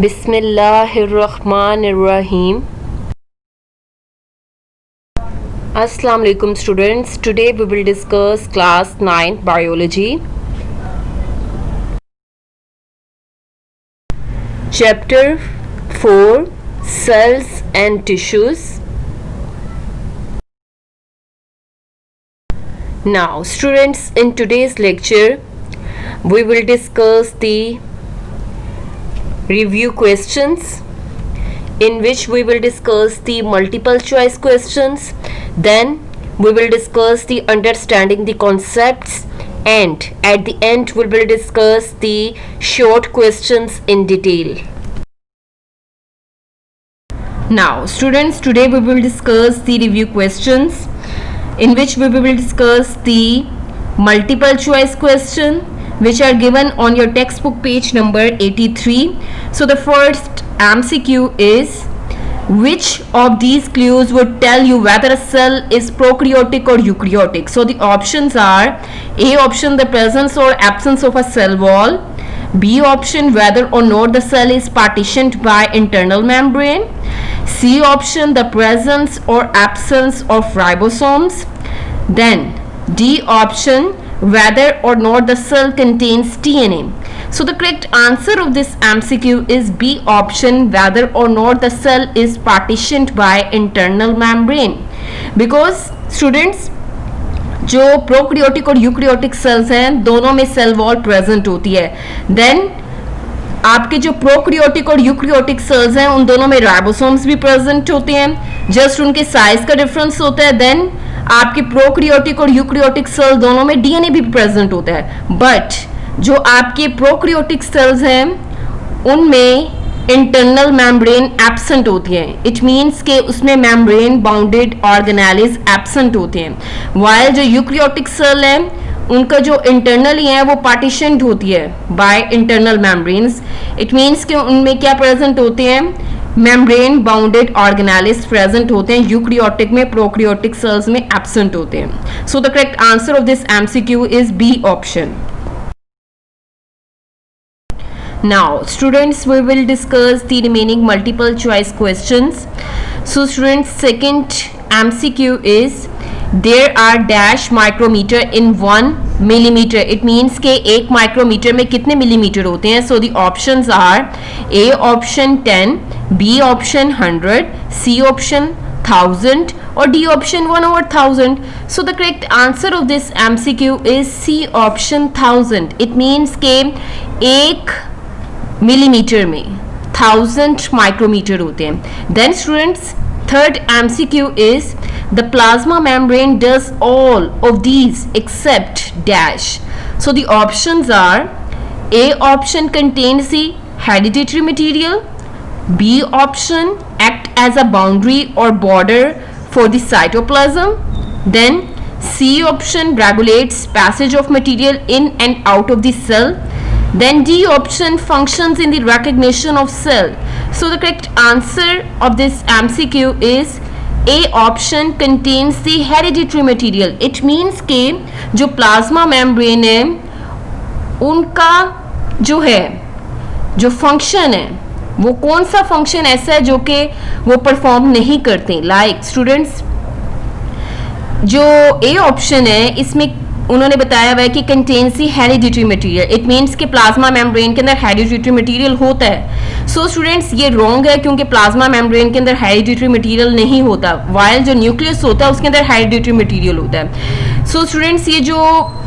Bismillahirrahmanirrahim. Assalamu alaikum students. Today we will discuss class 9 biology. Chapter 4 Cells and Tissues. Now students, in today's lecture we will discuss the review questions, in which we will discuss the multiple choice questions, then we will discuss the understanding the concepts, and at the end we will discuss the short questions in detail. Now students, today we will discuss the review questions, in which we will discuss the multiple choice question which are given on your textbook page number 83. So the first MCQ is, which of these clues would tell you whether a cell is prokaryotic or eukaryotic? So the options are: A option, the presence or absence of a cell wall; B option, whether or not the cell is partitioned by internal membrane; C option, the presence or absence of ribosomes; then D option, whether or not the cell contains DNA. So the correct answer of this MCQ is B option, whether or not the cell is partitioned by internal membrane. Because students, जो prokaryotic और eukaryotic cells हैं दोनों में cell wall present होती है. Then आपके जो prokaryotic और यूकैरियोटिक सेल्स हैं उन दोनों में राइबोसोम्स भी प्रेजेंट होते हैं, जस्ट उनके साइज का डिफरेंस होता है. देन आपके प्रोकैरियोटिक और यूकैरियोटिक सेल दोनों में डीएनए भी प्रेजेंट होता है. बट जो आपके प्रोकैरियोटिक सेल्स हैं उनमें इंटरनल मेम्ब्रेन एब्सेंट होती है. इट मीन्स के उसमें मेम्ब्रेन बाउंडेड ऑर्गेनेलिज एब्सेंट होते हैं. वाइल जो यूकैरियोटिक सेल है उनका जो इंटरनली है वो पार्टीशनड होती है by internal membranes. It means कि उनमें क्या प्रेजेंट होते हैं, मेम्ब्रेन बाउंडेड ऑर्गेनेलिज प्रेजेंट होते हैं. यूकैरियोटिक में, प्रोकैरियोटिक सेल्स में एब्सेंट होते हैं. So the correct answer of this MCQ is b option. Now students, we will discuss the remaining multiple choice questions. So students, second MCQ is, there are dash micrometer in 1 millimeter. It means के एक micrometer में कितने millimetre होते हैं. So the options are: A option 10, B option 100, C option 1000 or D option 1/1000. So the correct answer of this MCQ is C option 1000. It means के एक millimetre में 1000 micrometre होते हैं. Then students, third MCQ is, the plasma membrane does all of these except dash. So the options are: A option contains the hereditary material, B option act as a boundary or border for the cytoplasm, then C option regulates passage of material in and out of the cell, then D option functions in the recognition of cell. So the correct answer of this MCQ is A option contains the hereditary material. It means के जो plasma membrane है उनका जो है जो function है वो कौन सा फंक्शन ऐसा है जो कि वो परफॉर्म नहीं करते. लाइक स्टूडेंट्स, जो ए ऑप्शन है इसमें उन्होंने बताया हुआ है कि contains the hereditary material. It means कि प्लाज्मा मेम्ब्रेन के अंदर हेरिडिटरी मटेरियल होता है. सो स्टूडेंट्स, ये रॉन्ग है क्योंकि प्लाज्मा मेम्ब्रेन के अंदर हेरिडिटरी मटेरियल नहीं होता. वाइल जो न्यूक्लियस होता है उसके अंदर हेरिडिटरी मटेरियल होता है. सो स्टूडेंट्स, ये जो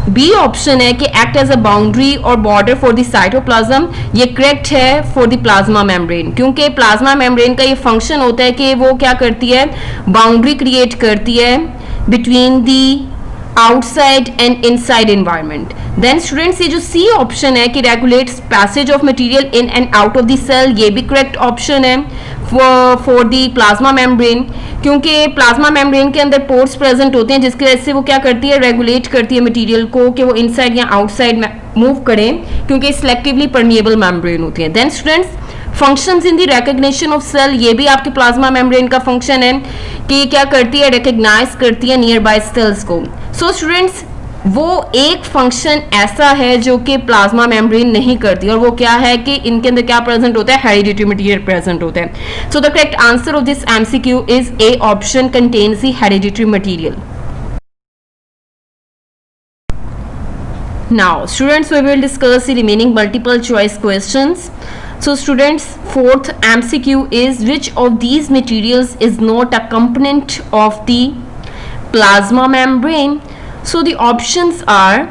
बी ऑप्शन है कि एक्ट एज अ बाउंड्री और बॉर्डर फॉर द साइटोप्लाज्म, ये करेक्ट है फॉर द प्लाज्मा मेम्ब्रेन, क्योंकि प्लाज्मा मेम्ब्रेन का ये फंक्शन होता है कि वो क्या करती है, बाउंड्री क्रिएट करती है between the outside and inside environment. Then students, ये जो सी ऑप्शन है कि regulates passage of material in and out of the cell, ये भी करेक्ट ऑप्शन है फॉर द प्लाज्मा मेम्ब्रेन, क्योंकि प्लाज्मा मेम्ब्रेन के अंदर पोर्स प्रेजेंट होते हैं जिसकी वजह से वो क्या करती है, रेगुलेट करती है मटेरियल को कि वो इनसाइड या आउटसाइड मूव करें, क्योंकि सिलेक्टिवली परमिएबल मेम्ब्रेन होती है. Then students, functions in the recognition of cell, ये भी आपके प्लाज्मा मेम्ब्रेन का फंक्शन है कि क्या करती है, रिकग्नाइज करती है नियर बाय सेल्स को. सो स्टूडेंट्स, वो एक फंक्शन ऐसा है जो कि प्लाज्मा मेम्ब्रेन नहीं करती, और वो क्या है कि इनके अंदर क्या प्रेजेंट होता है, हेरिडिटरी मटेरियल प्रेजेंट होता है. सो the correct answer of this MCQ is A option, contains the hereditary material. Now, students, we will discuss the remaining multiple choice questions. So, students, fourth MCQ is which of these materials is not a component of the plasma membrane? So, the options are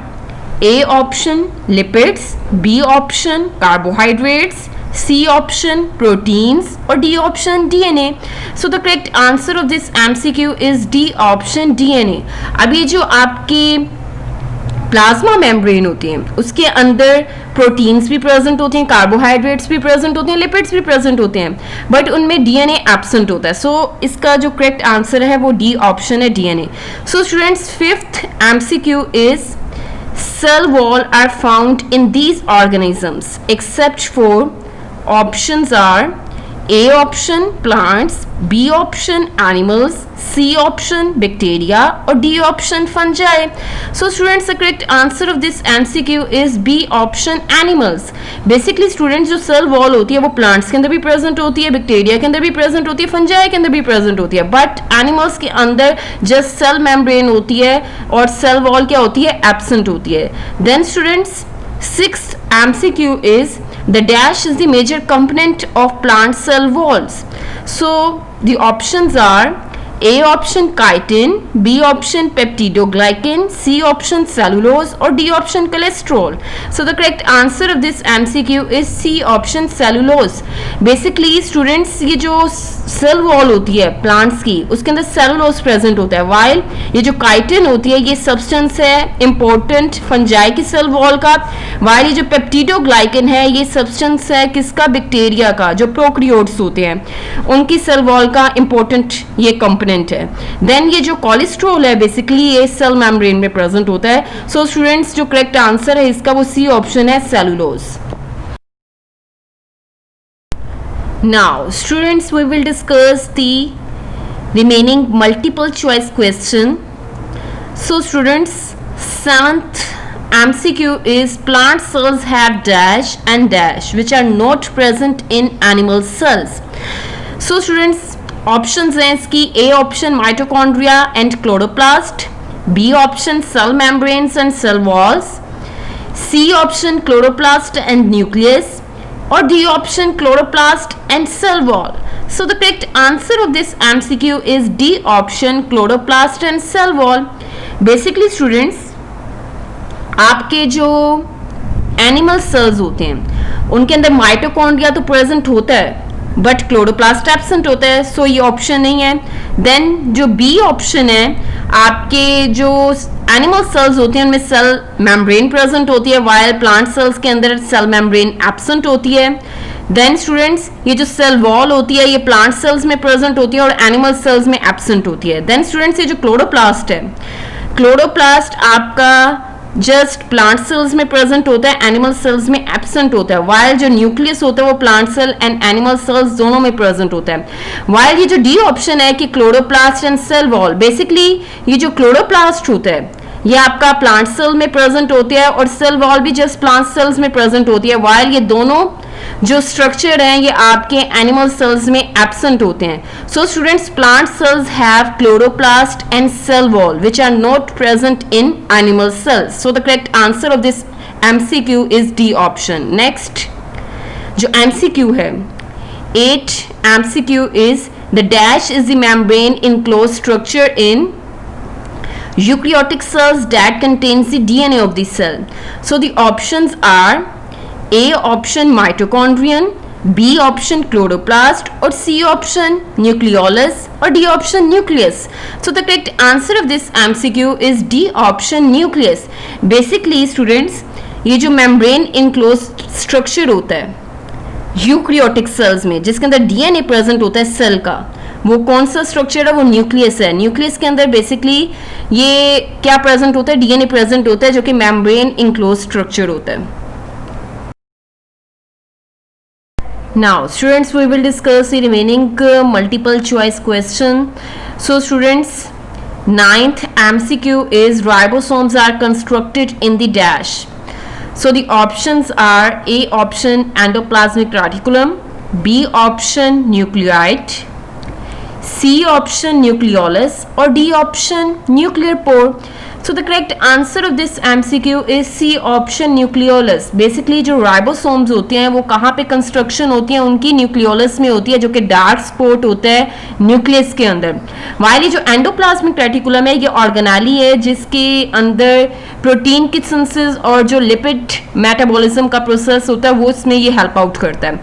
A option lipids, B option carbohydrates, C option proteins, or D option DNA. So the correct answer of this MCQ is D option DNA. अभी जो आपकी plasma membrane होती हैं उसके अंदर proteins भी present होते हैं, कार्बोहाइड्रेट्स भी प्रेजेंट होते हैं, लिपिड्स भी प्रेजेंट होते हैं, बट उनमें डीएनए एब्सेंट होता है. सो इसका जो करेक्ट आंसर है वो डी ऑप्शन है, DNA. So students, fifth MCQ is cell wall are found in these organisms except for options are A option plants, B option animals, C option bacteria, or D option fungi. So students, the correct answer of this MCQ is B option animals. Basically students, जो cell wall होती है वो plants के अंदर भी present होती है, bacteria के अंदर भी present होती है, fungi के अंदर भी present होती है, but animals के अंदर just cell membrane होती है और cell wall क्या होती है, absent होती है. Then students, sixth MCQ is the dash is the major component of plant cell walls. So the options are A option chitin, B option peptidoglycan, C option cellulose, or D option cholesterol. So the correct answer of this MCQ is C option cellulose. Basically students, ये जो cell wall होती है plants की उसके अंदर cellulose present होता है, while ये जो काइटिन होती है ये सब्सटेंस है इंपॉर्टेंट फंजाई की सेल वॉल का, वाइल ये जो पेप्टिडोग्लाइकन है ये सब्सटेंस है किसका, बैक्टीरिया का, जो प्रोकैरियोट्स होते हैं उनकी सेल वॉल का इंपॉर्टेंट ये कंपोनेंट है. देन ये जो कोलेस्ट्रॉल है बेसिकली ये सेल मेम्ब्रेन में प्रेजेंट होता है. सो स्टूडेंट्स, जो करेक्ट आंसर है इसका वो सी ऑप्शन है, cellulose. Now, students, we will discuss the remaining multiple choice question. So, students, seventh MCQ is plant cells have dash and dash which are not present in animal cells. So, students, options हैं इसकी A option mitochondria and chloroplast, B option cell membranes and cell walls, C option chloroplast and nucleus, or D option chloroplast and cell wall. So the correct answer of this MCQ is D option chloroplast and cell wall. Basically students, आपके जो animal cells होते हैं उनके अंदर mitochondria तो present होता है but chloroplast absent होता है, सो ये ऑप्शन नहीं है. देन जो बी ऑप्शन है, आपके जो एनिमल सेल्स होती हैं उनमें सेल मेम्ब्रेन प्रेजेंट होती है, वाइल प्लांट सेल्स के अंदर सेल मेम्ब्रेन एब्सेंट होती है. देन स्टूडेंट्स, ये जो सेल वॉल होती है ये प्लांट सेल्स में प्रेजेंट होती है और एनिमल सेल्स में एब्सेंट होती है. देन स्टूडेंट्स, ये जो क्लोरोप्लास्ट है, क्लोरोप्लास्ट आपका जस्ट प्लांट सेल्स में प्रेजेंट होता है, एनिमल सेल्स में एब्सेंट होता है, वाइल जो न्यूक्लियस होता है वो plant cell and animal cells दोनों में प्रेजेंट होता है. वाइल ये जो डी ऑप्शन है कि chloroplast and cell wall, basically ये जो क्लोरोप्लास्ट होता है ये आपका प्लांट सेल में प्रेजेंट होती है और सेल वॉल भी जस्ट प्लांट सेल्स में प्रेजेंट होती है, वाइल ये दोनों जो स्ट्रक्चर हैं ये आपके एनिमल सेल्स में एब्सेंट होते हैं. So students, plant cells have chloroplast and cell wall which are not present in animal cells. So the correct answer of this MCQ is d option. Next जो MCQ है, 8 MCQ is the dash is the membrane enclose structure in eukaryotic cells that contains the DNA of the cell. So the options are A option mitochondrion, B option chloroplast, or C option nucleolus, or D option nucleus. So the correct answer of this MCQ is D option nucleus. Basically students, ये जो membrane enclosed structure होता है eukaryotic cells में जिसके अंदर DNA present होता है cell का, वो कौन सा स्ट्रक्चर है, वो न्यूक्लियस है. न्यूक्लियस के अंदर बेसिकली ये क्या प्रेजेंट होता है, डीएनए प्रेजेंट होता है जो कि मेम्ब्रेन इनक्लोज स्ट्रक्चर होता है. Now students, we will discuss the remaining multiple choice question. So students, Ninth MCQ is ribosomes are constructed in the dash. So the options are A option endoplasmic reticulum, B option nucleate, C option nucleolus or D option nuclear pore. So the correct answer of this MCQ is C option nucleolus. Basically जो ribosomes होते हैं वो कहाँ पे construction होती है, उनकी nucleolus में होती है, जो कि डार्क स्पॉट होता है न्यूक्लियस के अंदर. वाली जो एंडोप्लाज्मिक रेटिकुलम है ये ऑर्गेनेली है जिसके अंदर प्रोटीन की सिंथेसिस और जो लिपिड मेटाबॉलिज्म का प्रोसेस होता है वो इसमें ये हेल्प आउट करता है.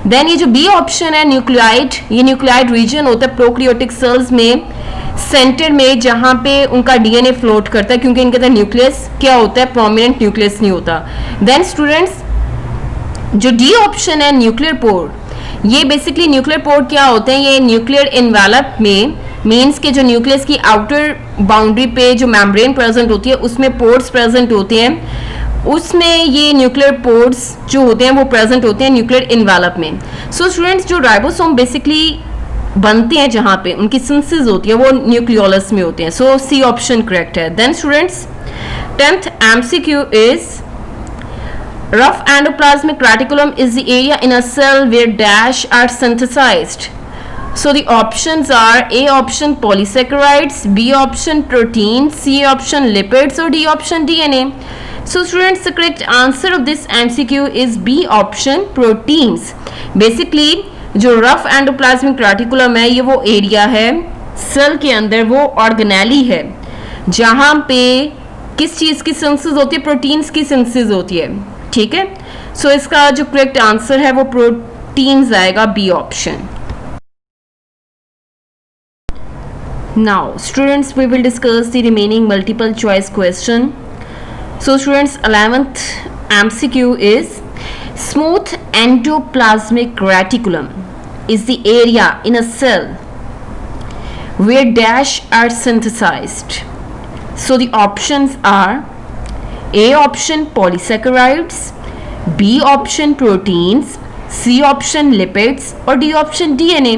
देन ये जो बी ऑप्शन है न्यूक्लियाइड, ये न्यूक्लियाइड रीजन होता है प्रोकैरियोटिक सेल्स में सेंटर में जहां पे उनका डीएनए फ्लोट करता है, क्योंकि इनके अंदर न्यूक्लियस क्या होता है, प्रोमिनेंट न्यूक्लियस नहीं होता. देन स्टूडेंट्स जो डी ऑप्शन है न्यूक्लियर पोर, ये बेसिकली न्यूक्लियर पोर क्या होते हैं, ये न्यूक्लियर एनवेलप में मीन्स के जो न्यूक्लियस की आउटर बाउंड्री पे जो मेम्ब्रेन प्रेजेंट होती है उसमें पोर्स प्रेजेंट होते हैं, उसमें ये न्यूक्लियर पोर्स जो होते हैं वो प्रेजेंट होते हैं न्यूक्लियर एनवेलप में. सो स्टूडेंट्स जो राइबोसोम बेसिकली बनते हैं जहां पे उनकी सिंथेसिस होती है वो न्यूक्लियोलस में होते हैं. सो सी ऑप्शन करेक्ट है. Then students 10th MCQ is rough endoplasmic reticulum is the area in a cell where dash are synthesized. So the options are A option polysaccharides, B option proteins, C option lipids or D option DNA. So students the correct answer of this MCQ is B option proteins. Basically जो rough endoplasmic reticulum है ये वो area है cell के अंदर, वो organelle है जहां पे किस चीज की सिंथेसिस होती है, प्रोटीन्स की सिंथेसिस होती है. ठीक है, सो इसका जो करेक्ट आंसर है वो प्रोटीन्स आएगा, b option. Now students we will discuss the remaining multiple choice question. So students 11th MCQ is smooth endoplasmic reticulum is the area in a cell where dash are synthesized. So the options are A option polysaccharides, B option proteins, C option lipids or D option DNA.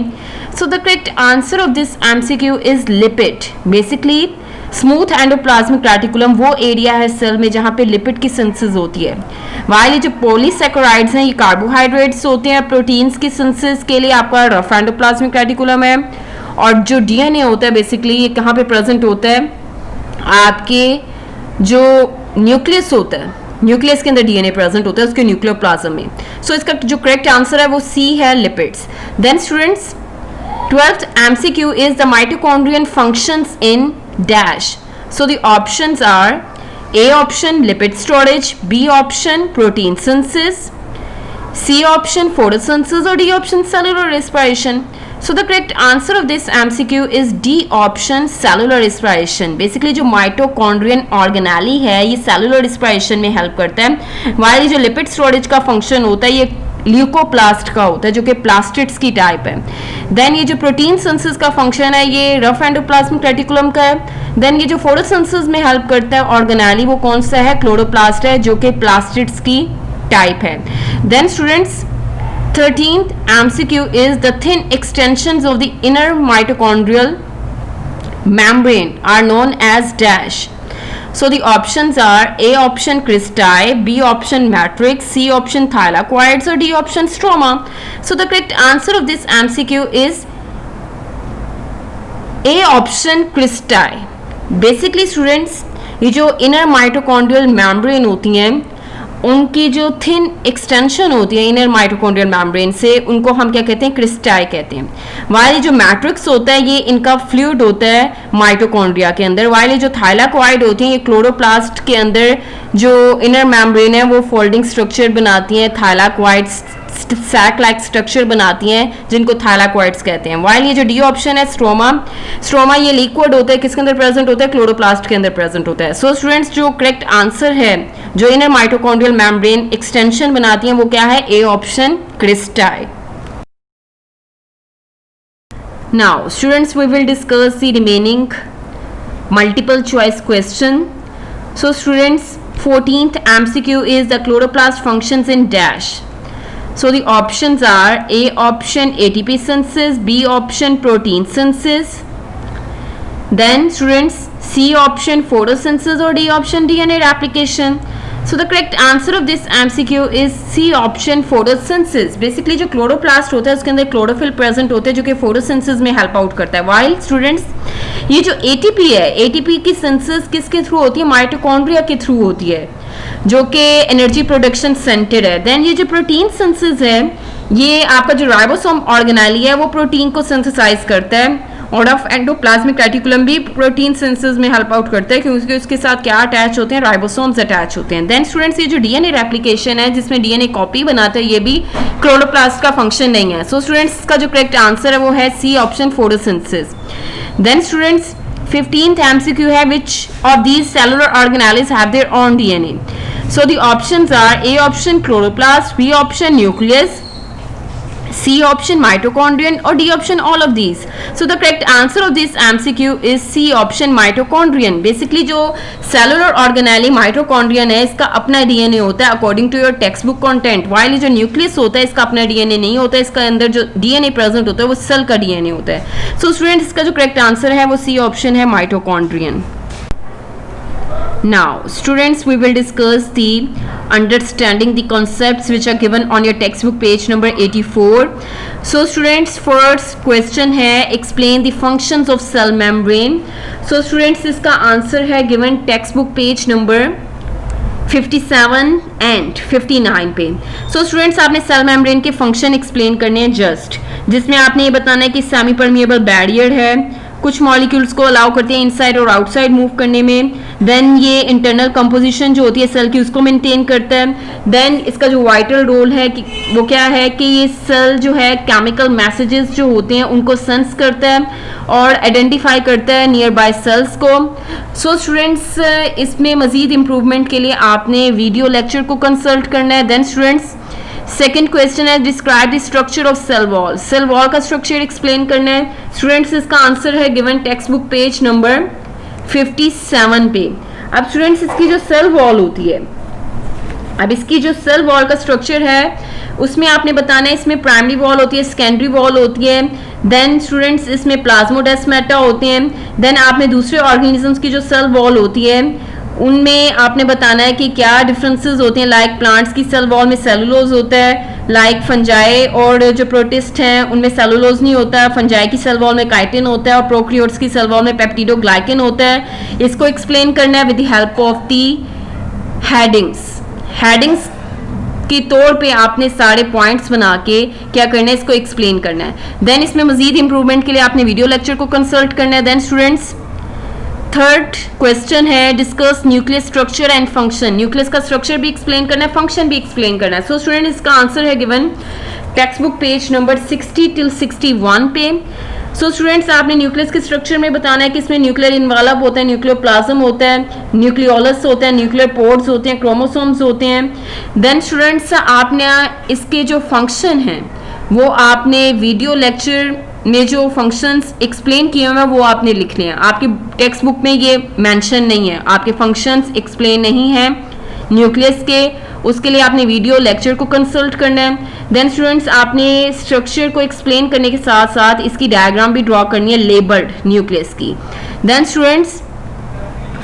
So the correct answer of this MCQ is lipid. Basically smooth endoplasmic reticulum वो area है cell में जहाँ पे lipid की synthesis होती है. While ये जो पॉलीसैकेराइड्स हैं ये कार्बोहाइड्रेट्स होते हैं, प्रोटीन्स की सिंथेसिस के लिए आपका रफ एंडोप्लाज्मिक रेटिकुलम है. और जो डीएनए होता है बेसिकली ये कहाँ पे प्रेजेंट होता है, आपके जो न्यूक्लियस होता है, न्यूक्लियस के अंदर डीएनए प्रेजेंट होता है उसके न्यूक्लियोप्लाज्म में. सो इसका जो करेक्ट आंसर है वो सी है, lipids. Then students 12th MCQ is the mitochondrial functions in dash. So the options are A option lipid storage, B option protein synthesis, C option photosynthesis or D option cellular respiration. So the correct answer of this MCQ is D option cellular respiration. Basically जो mitochondrial organelle है ये cellular respiration में help करता है, while जो lipid storage का function होता है ये ल्यूकोप्लास्ट का होता है जो कि प्लास्टिड्स की टाइप है. देन ये जो प्रोटीन सिंथेसिस का फंक्शन है ये रफ एंडोप्लाज्मिक रेटिकुलम का है. देन ये जो फोटोसिंथेसिस में हेल्प करता है ऑर्गेनेली वो कौन सा है, क्लोरोप्लास्ट है जो कि प्लास्टिड्स की टाइप है. Then students 13th MCQ is the thin extensions of the inner mitochondrial membrane are known as dash. So the options are A option cristae, B option matrix, C option thylakoids or D option stroma. So the correct answer of this MCQ is A option cristae. Basically students ये जो inner mitochondrial membrane होती हैं उनकी जो thin extension होती है inner mitochondrial membrane से उनको हम क्या कहते हैं, क्रिस्टाई कहते हैं. वाइल जो मैट्रिक्स होता है ये इनका फ्लूइड होता है माइटोकॉन्ड्रिया के अंदर. वाइल ये जो थाइलाकोइड होती हैं ये क्लोरोप्लास्ट के अंदर जो इनर मेम्ब्रेन है वो फोल्डिंग स्ट्रक्चर बनाती हैं, थाइलाकोइड्स सैक लाइक स्ट्रक्चर बनाती हैं जिनको थाइलाकोइड्स कहते हैं. वाइल ये जो डी ऑप्शन है स्ट्रोमा, स्ट्रोमा ये लिक्विड होता है, किसके अंदर प्रेजेंट होता है, क्लोरोप्लास्ट के अंदर प्रेजेंट होता है. सो स्टूडेंट्स जो करेक्ट आंसर है जो इनर माइटोकॉन्ड्रियल मेम्ब्रेन एक्सटेंशन बनाती हैं वो क्या है, ए ऑप्शन क्रिस्टाई. Now students we will discuss the remaining multiple choice question. So students 14th MCQ is the chloroplast functions in dash. So the options are A option ATP synthesis, B option protein synthesis, Then students, C option photosynthesis or D option DNA replication. So the correct answer of this MCQ is C option photosynthesis. Basically जो chloroplast होता है उसके अंदर chlorophyll present होते हैं जो कि photosynthesis में हेल्प आउट करता है. वाइल स्टूडेंट्स, ये जो ATP है, ATP की सिंथेसिस किसके थ्रू होती है? माइटोकॉन्ड्रिया के थ्रू होती है, जो कि एनर्जी प्रोडक्शन सेंटर है. देन ये जो प्रोटीन सिंथेसिस है, ये आपका जो राइबोसोम ऑर्गेनेली है वो प्रोटीन को सिंथेसाइज करता है. और ऑफ एंडोप्लाज्मिक रेटिकुलम भी प्रोटीन सिंथेसिस में हेल्प आउट करता है क्योंकि उसके साथ क्या अटैच होते हैं? राइबोसोम्स अटैच होते हैं. देन स्टूडेंट्स, ये जो डीएनए रेप्लिकेशन है जिसमें डीएनए कॉपी बनाता है, ये भी क्लोरोप्लास्ट का फंक्शन नहीं है. सो स्टूडेंट्स, का जो करेक्ट आंसर है वो है c option photosynthesis. Then students, 15th MCQ है, which of these cellular organelles have their own DNA? So the options are A option chloroplast, B option nucleus, C option mitochondrion or D option all of these. So the correct answer of this MCQ is C option mitochondrion. Basically जो cellular organelle mitochondrion है, इसका अपना DNA होता है according to your textbook content. While ये जो nucleus होता है इसका अपना DNA नहीं होता है, इसका अंदर जो DNA present होता है वो सेल का DNA होता है. So students, इसका जो correct answer है वो C option है mitochondrion. Now students, we will discuss the understanding the concepts which are given on your textbook page number 84. So students, first question है explain the functions of cell membrane. So students, इसका answer है given textbook page number 57 and 59 पे. So students, आपने cell membrane के function explain करने हैं just, जिसमें आपने ये बताना है कि सेमी परमिएबल बैरियर है, कुछ मॉलिक्यूल्स को अलाउ करते हैं इनसाइड और आउटसाइड मूव करने में. देन ये इंटरनल कंपोजिशन जो होती है सेल की उसको मेंटेन करता है. देन इसका जो वाइटल रोल है कि वो क्या है कि ये सेल जो है केमिकल मैसेजेस जो होते हैं उनको सेंस करता है और आइडेंटिफाई करता है नियर बाय सेल्स को. सो स्टूडेंट्स, इसमें मजीद इम्प्रूवमेंट के लिए आपने वीडियो लेक्चर को कंसल्ट करना है. देन स्टूडेंट्स, सेकेंड क्वेश्चन है describe the structure of cell wall. Cell wall का स्ट्रक्चर एक्सप्लेन करना है. स्टूडेंट्स, इसका आंसर है given text book page number 57 पे. अब स्टूडेंट्स, इसकी जो सेल वॉल होती है, अब इसकी जो सेल वॉल का स्ट्रक्चर है उसमें आपने बताना है इसमें प्राइमरी वॉल होती है, सेकेंडरी वॉल होती है. देन स्टूडेंट्स, इसमें प्लाज्मोडेस्माटा होते हैं. देन आपने दूसरे ऑर्गेनिजम्स की जो सेल वॉल होती है उनमें आपने बताना है कि क्या डिफरेंसेस होते हैं. लाइक प्लांट्स की सेल वॉल में सेलुलोज होता है, लाइक फंजाई और जो प्रोटिस्ट हैं उनमें सेलुलोज नहीं होता है. फंजाई की सेल वॉल में काइटिन होता है और प्रोक्रियोट्स की सेल वॉल में पेप्टिडोग्लाइकेन होता है. इसको एक्सप्लेन करना है with the help of the headings. Headings के तौर पे आपने सारे पॉइंट्स बना के क्या करना है, इसको एक्सप्लेन करना है. देन इसमें मजीद इंप्रूवमेंट के लिए आपने वीडियो लेक्चर को कंसल्ट करना है. देन स्टूडेंट्स, थर्ड क्वेश्चन है discuss nucleus structure and function. Nucleus का स्ट्रक्चर भी एक्सप्लेन करना है, फंक्शन भी एक्सप्लेन करना है. सो स्टूडेंट, इसका आंसर है given text book page number 60 till 61 पे. सो स्टूडेंट्स, आपने न्यूक्लियस के स्ट्रक्चर में बताना है कि इसमें न्यूक्लियर इन्वॉल्व होता है, न्यूक्लियोप्लाज्म होता है, न्यूक्लियोलस होता है, न्यूक्लियर पोर्स होते हैं, क्रोमोसोम्स होते हैं. देन स्टूडेंट्स, आपने इसके जो फंक्शन हैं वो आपने वीडियो लेक्चर में जो फंक्शंस एक्सप्लेन किए हुए हैं वो आपने लिखने हैं. आपकी टेक्स्ट बुक में ये मेंशन नहीं है, आपके फंक्शंस एक्सप्लेन नहीं है न्यूक्लियस के, उसके लिए आपने वीडियो लेक्चर को कंसल्ट करना है. देन स्टूडेंट्स, आपने स्ट्रक्चर को एक्सप्लेन करने के साथ साथ इसकी डायग्राम भी ड्रॉ करनी है लेबल्ड न्यूक्लियस की. देन स्टूडेंट्स,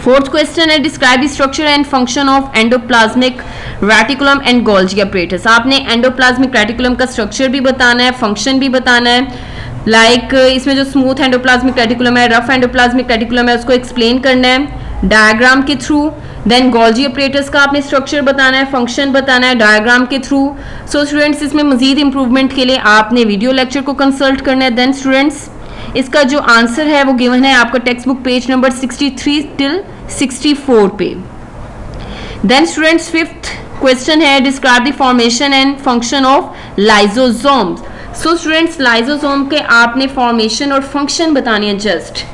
फोर्थ क्वेश्चन है describe the structure and function of endoplasmic reticulum and Golgi apparatus. आपने एंडोप्लाज्मिक रेटिकुलम का स्ट्रक्चर भी बताना है, फंक्शन भी बताना है. लाइक इसमें जो स्मूथ एंडोप्लाज्मिक रेटिकुलम है, रफ एंडोप्लाज्मिक रेटिकुलम है, उसको एक्सप्लेन करना है डायग्राम के थ्रू. देन गोल्जी apparatus का आपने स्ट्रक्चर बताना है, फंक्शन बताना है डायग्राम के थ्रू. सो स्टूडेंट्स, इसमें मजीद इंप्रूवमेंट के लिए आपने वीडियो लेक्चर को कंसल्ट करना है. देन स्टूडेंट्स, इसका जो आंसर है वो गिवन है आपका text book page number 63 till 64 पे. देन स्टूडेंट्स, फिफ्थ क्वेश्चन है describe the formation and function of lysosomes. So students, lysosome के आपने फॉर्मेशन और फंक्शन बतानी है जस्ट.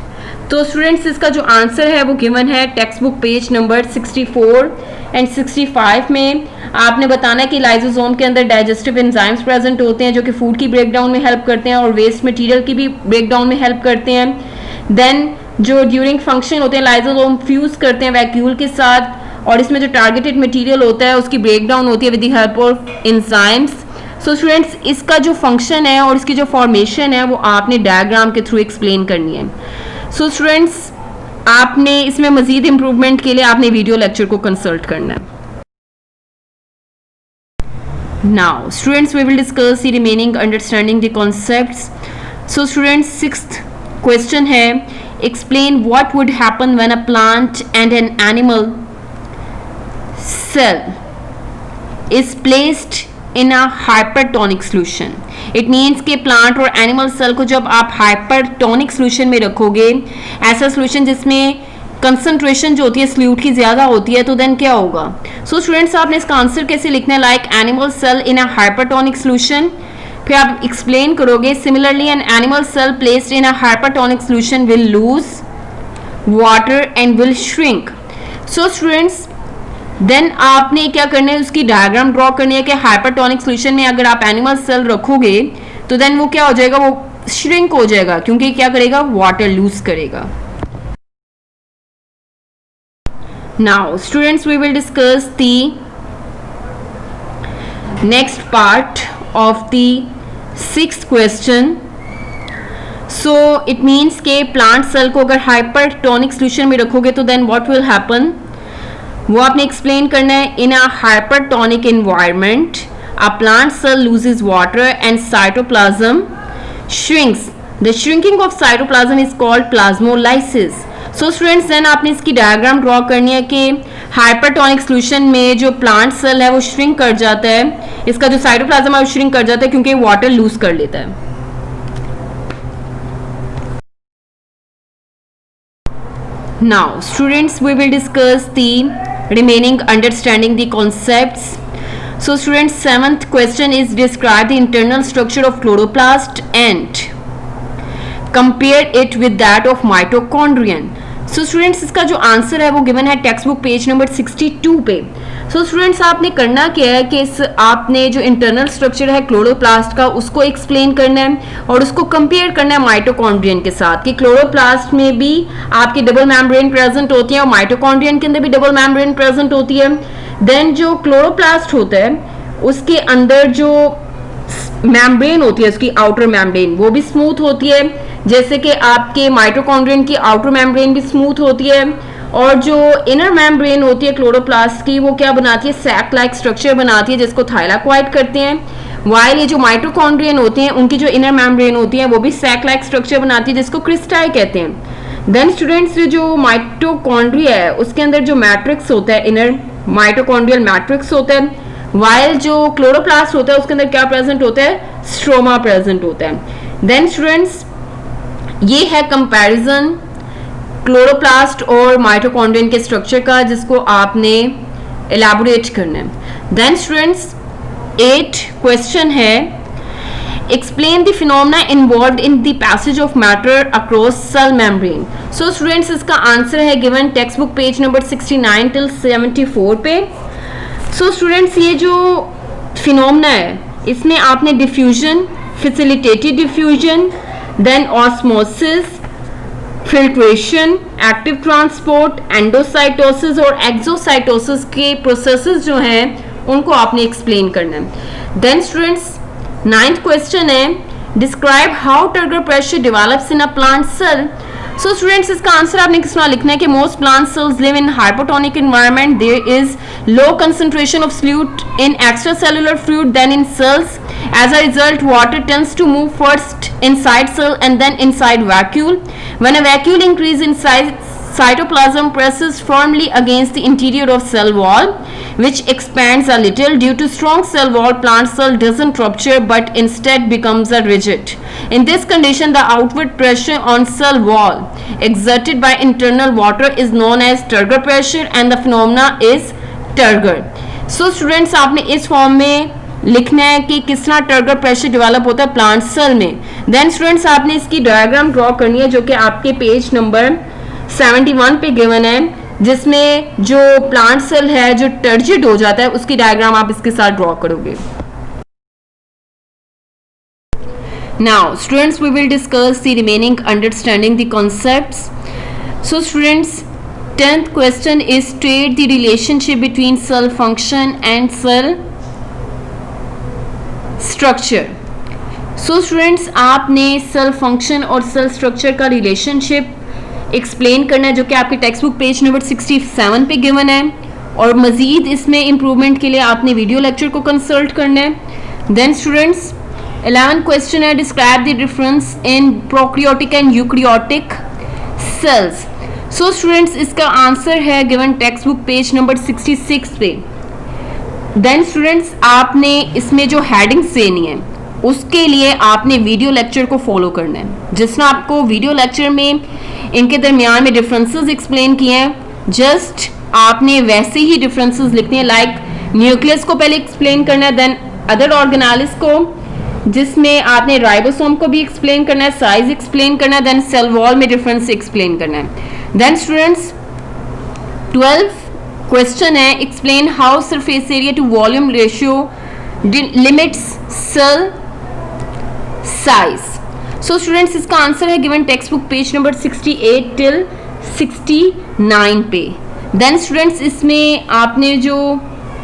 तो स्टूडेंट्स, इसका जो आंसर है वो गिवन है text book page number 64 and 65 में. आपने बताना है कि लाइजोसोम के अंदर डाइजेस्टिव एंजाइम्स प्रेजेंट होते हैं जो कि फूड की ब्रेकडाउन में हेल्प करते हैं और वेस्ट मटेरियल की भी ब्रेकडाउन में हेल्प करते हैं. देन जो ड्यूरिंग फंक्शन होते हैं लाइजोसोम फ्यूज करते हैं वैक्यूल के साथ और इसमें जो टारगेटेड मटेरियल होता है उसकी ब्रेकडाउन होती है with the help of enzymes. So students, इसका जो फंक्शन है और इसकी जो फॉर्मेशन है वो आपने डायग्राम के थ्रू एक्सप्लेन करनी है. सो स्टूडेंट्स, आपने इसमें मजीद इम्प्रूवमेंट के लिए आपने वीडियो लेक्चर को कंसल्ट करना है. Now, students, we will discuss the remaining understanding the concepts. So, students, sixth question है, explain what would happen when a plant and an animal cell is placed in a hypertonic solution. It means कि plant और animal cell को जब आप hypertonic solution में रखोगे, ऐसा solution जिसमें कंसंट्रेशन जो होती है सल्यूट की ज़्यादा होती है, तो देन क्या होगा. सो स्टूडेंट्स, आपने इसका आंसर कैसे लिखना है, like animal cell in a hypertonic solution. फिर आप एक्सप्लेन करोगे, similarly an animal cell placed in a hypertonic solution will lose water and will shrink. So students, then आपने क्या करना है, उसकी डायग्राम ड्रॉ करनी है कि हाइपरटोनिक सोल्यूशन में अगर आप एनिमल सेल रखोगे तो देन वो क्या हो जाएगा, वो श्रिंक हो जाएगा, क्योंकि क्या करेगा, वाटर लूज करेगा. Now, students, we will discuss the next part of the sixth question. So, it means कि plant cell को अगर hypertonic solution में रखोगे तो then what will happen? वो आपने explain करना है. In a hypertonic environment, a plant cell loses water and cytoplasm shrinks. The shrinking of cytoplasm is called plasmolysis. So students, then आपने इसकी डायग्राम ड्रॉ करनी है कि हाइपरटोनिक सोल्यूशन में जो प्लांट सेल है वो श्रिंक कर जाता है, इसका जो साइटोप्लाज्म है वो श्रिंक कर जाता है क्योंकि वाटर लूज कर लेता है. Now students, we will discuss the remaining understanding the concepts. So students, seventh question is describe the internal structure of chloroplast and compare it with that of mitochondrion. So students, इसका जो answer है वो given है text book page number 62 पे. सो students, आपने करना क्या है कि आपने जो इंटरनल स्ट्रक्चर है क्लोरोप्लास्ट का उसको एक्सप्लेन करना है और उसको कंपेयर करना है माइटोकॉन्ड्रियन के साथ कि क्लोरोप्लास्ट में भी आपकी डबल मेम्ब्रेन प्रेजेंट होती है और माइटोकॉन्ड्रियन के अंदर भी डबल मेम्ब्रेन प्रेजेंट होती है. देन जो क्लोरोप्लास्ट होता है उसके अंदर जो मेम्ब्रेन होती है, उसकी आउटर मेम्ब्रेन, वो भी स्मूथ होती है, जैसे कि आपके माइटोकॉन्ड्रियन की आउटर मेम्ब्रेन भी स्मूथ होती है. और जो इनर मेम्ब्रेन होती है क्लोरोप्लास्ट की, वो क्या बनाती है, सैक लाइक स्ट्रक्चर बनाती है जिसको थाइलाकोइड करते हैं. वाइल ये जो माइटोकॉन्ड्रियन होते हैं उनकी जो इनर मेम्ब्रेन होती है वो भी सैक लाइक स्ट्रक्चर बनाती है जिसको क्रिस्टाई कहते हैं. देन स्टूडेंट्स, जो माइटोकॉन्ड्रिया है उसके अंदर जो मैट्रिक्स होता है, इनर माइटोकॉन्ड्रियल मैट्रिक्स होता है, वाइल जो क्लोरोप्लास्ट होता है उसके अंदर क्या प्रेजेंट होता है, स्ट्रोमा प्रेजेंट होता है. देन स्टूडेंट्स, ये है कंपैरिजन क्लोरोप्लास्ट और माइटोकॉन्ड्रियन के स्ट्रक्चर का जिसको आपने एलैबोरेट करना है. देन स्टूडेंट्स, 8 क्वेश्चन है, explain the phenomena involved in the passage of matter across cell membrane. So students, इसका आंसर है given text book page number 69 till 74 पे. सो स्टूडेंट्स, ये जो फिनोमेना है इसमें आपने diffusion, facilitated diffusion, then osmosis, filtration, active transport, endocytosis और exocytosis के प्रोसेसेस जो हैं उनको आपने एक्सप्लेन करना है. देन स्टूडेंट्स, 9th क्वेश्चन है, describe how turgor pressure develops in a plant cell. So students, इसका आंसर आपने किस तरह लिखना है कि most plant cells live in hypotonic environment, there is low concentration of solute in extracellular fluid than in cells. As a result, water tends to move first inside cell and then inside vacuole. When a vacuole increases in size, cytoplasm presses firmly against the interior of cell wall, which expands a little. Due to strong cell wall, plant cell doesn't rupture but instead becomes a rigid. In this condition, the outward pressure on cell wall exerted by internal water is known as turgor pressure and the phenomena is turgor. So students, आपने इस form में लिखना है कि किस तरह turgor pressure develop होता है प्लांट सेल में. देन स्टूडेंट्स, आपने इसकी डायग्राम ड्रॉ करनी है जो कि आपके पेज नंबर 71 पे गिवन है, जिसमें जो प्लांट सेल है जो टर्जिड हो जाता है उसकी डायग्राम आप इसके साथ ड्रॉ करोगे. Now students, we will discuss the remaining understanding the concepts. So students, 10th question is state the relationship between cell function and cell structure. So students, आपने सेल फंक्शन और सेल स्ट्रक्चर का relationship explain करना है, जो कि आपके text book page number 67 पे given है, और मज़ीद इसमें इम्प्रूवमेंट के लिए आपने वीडियो लेक्चर को कंसल्ट करना है। देन स्टूडेंट्स 11 क्वेश्चन है, describe the difference in prokaryotic and eukaryotic cells. So students इसका आंसर है given text book page number 66 पे। देन स्टूडेंट्स आपने इसमें जो हेडिंग्स देनी है उसके लिए आपने वीडियो लेक्चर को फॉलो करना है। जिसने आपको वीडियो लेक्चर में इनके दरमियान में डिफरेंसेस एक्सप्लेन किए हैं, जस्ट आपने वैसे ही डिफरेंसेस लिखने हैं। लाइक न्यूक्लियस को पहले एक्सप्लेन करना है, देन अदर ऑर्गेनालिस को, जिसमें आपने राइबोसोम को भी एक्सप्लेन करना है, साइज एक्सप्लेन करना है, देन सेल वॉल में डिफरेंस एक्सप्लेन करना है। देन स्टूडेंट्स 12 क्वेश्चन है, explain how surface area to volume ratio limits cell size. So students इसका आंसर है given text book page number 68 till 69 पे। देन स्टूडेंट्स इसमें आपने जो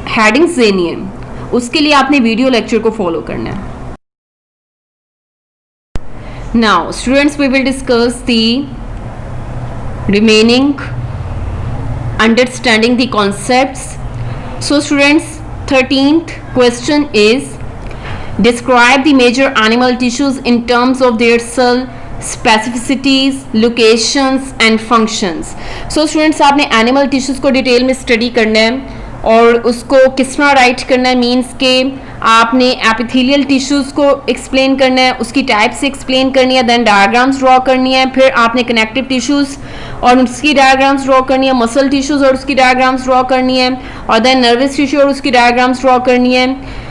हेडिंग्स देनी है उसके लिए आपने वीडियो लेक्चर को फॉलो करना है। Now students we will discuss the remaining understanding the concepts. So students 13th question is describe the major animal tissues in terms of their cell specificities, locations and functions। so students आपने animal tissues को detail में study करना है और उसको किस तरह right करना है, मीन्स के आपने एपिथेलियल टिश्यूज़ को एक्सप्लेन करना है, उसकी टाइप्स एक्सप्लेन करनी है, देन डायग्राम्स ड्रॉ करनी है, फिर आपने कनेक्टिव टिश्यूज़ और उसकी डायग्राम्स ड्रॉ करनी है, मसल टिश्यूज़ और उसकी डायग्राम्स ड्रॉ करनी है, और देन नर्वस टिश्यू और उसकी डायग्राम्स ड्रॉ करनी है।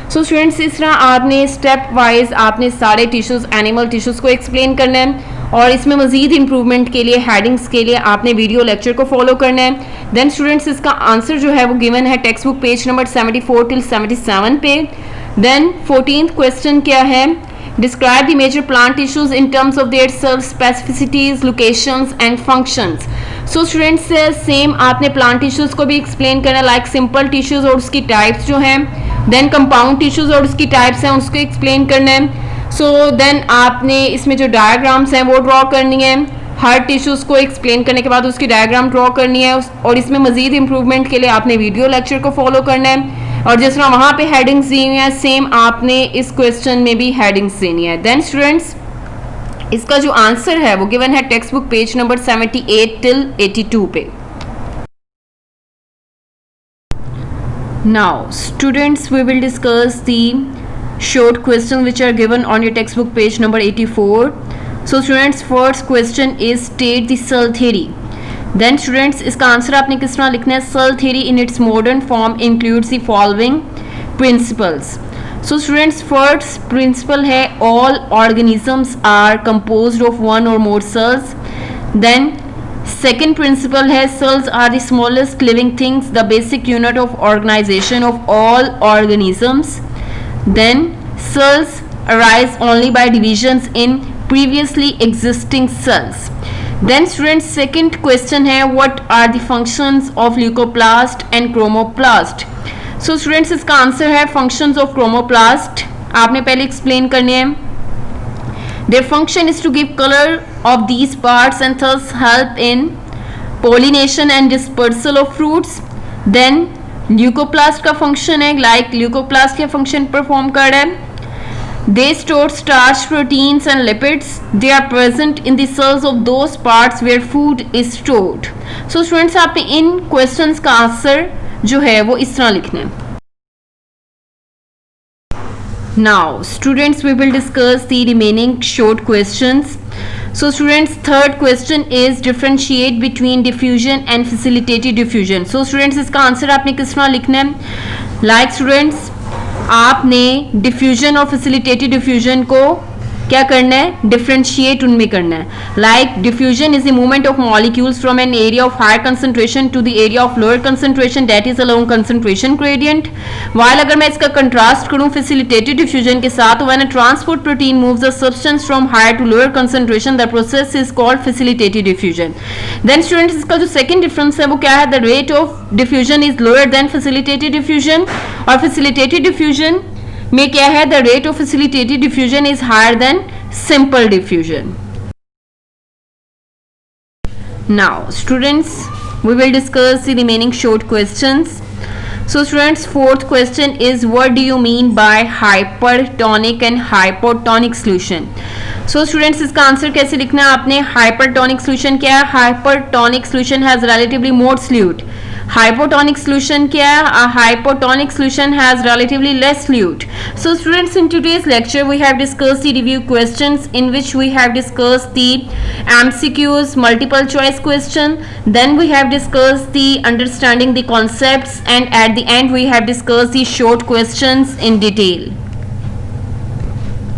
सो स्टूडेंट्स इस तरह आपने स्टेप वाइज आपने सारे टिश्यूज़ एनिमल टिश्यूज़ को एक्सप्लेन करना है, और इसमें मज़ीद इंप्रूवमेंट के लिए हेडिंग्स के लिए आपने वीडियो लेक्चर को फॉलो करना है। देन स्टूडेंट्स इसका आंसर जो है वो गिवन है text book page number 74 till 77 पे। देन 14th क्वेश्चन क्या है, describe the major plant tissues in terms of their cell specificities, locations and functions. So students same आपने प्लांट टिश्यूज को भी एक्सप्लेन करना है, लाइक सिंपल टिश्यूज और उसकी टाइप्स जो हैं, देन कंपाउंड टिश्यूज और उसकी टाइप्स हैं उसको एक्सप्लेन करना है। सो देन आपने इसमें जो डायग्राम्स हैं वो ड्रॉ करनी है, हर टिश्यूज़ को एक्सप्लेन करने के बाद उसकी डायग्राम ड्रॉ करनी है, और इसमें मज़ीद इंप्रूवमेंट के लिए आपने वीडियो लेक्चर को फॉलो करना है, और जिस तरह वहाँ पे हेडिंग्स दी हुई हैं सेम आपने इस क्वेश्चन में भी हेडिंग्स देनी है। देन स्टूडेंट्स इसका जो आंसर है वो गिवन है text book page number 78 till 82 पे। Now students we will discuss the short questions which are given on your textbook page number 84. So students first question is state the cell theory. Then students इसका answer आपने किस तरह लिखना है, cell theory in its modern form includes the following principles. So students first principle है all organisms are composed of one or more cells. Then second principle है cells are the smallest living things, the basic unit of organization of all organisms. Then cells arise only by divisions in previously existing cells. Then students second question है what are the functions of leucoplast and chromoplast। So students इसका answer है functions of chromoplast आपने पहले explain करने हैं। Their function is to give color of these parts and thus help in pollination and dispersal of fruits. Then leucoplast का function है, like leucoplast क्या function perform कर रहा है, they store starch, proteins and lipids, they are present in the cells of those parts where food is stored. So students आपने इन questions का answer जो है वो इस तरह लिखना है। Now students we will discuss the remaining short questions. So students third question is differentiate between diffusion and facilitated diffusion. So students इसका आंसर आपने किस तरह लिखना है, like students आपने diffusion और facilitated diffusion को क्या करना है, डिफ्रेंशिएट उनमें करना है। Like diffusion is the movement of molecules from an area of higher concentration to the area of lower concentration that is along concentration gradient. While अगर मैं इसका कंट्रास्ट करूं फैसिलिटेटेड डिफ्यूजन के साथ, when a transport protein moves a substance from higher to lower concentration the process is called facilitated diffusion. Then students इसका जो second difference है वो क्या है, the rate of diffusion is lower than facilitated diffusion, और facilitated diffusion में क्या है, the rate of facilitated diffusion is higher than simple diffusion. Now, students, we will discuss the remaining short questions. So students, fourth question is, what do you mean by hypertonic and hypotonic solution? So students, इसका answer कैसे लिखना है आपने? Hypertonic solution क्या है? Hypertonic solution has relatively more fluid. Hypotonic solution क्या है? A hypotonic solution has relatively less fluid. So students, in today's lecture we have discussed the review questions, in which we have discussed the MCQs, multiple choice question, then we have discussed the understanding the concepts, and at the end we have discussed the short questions in detail.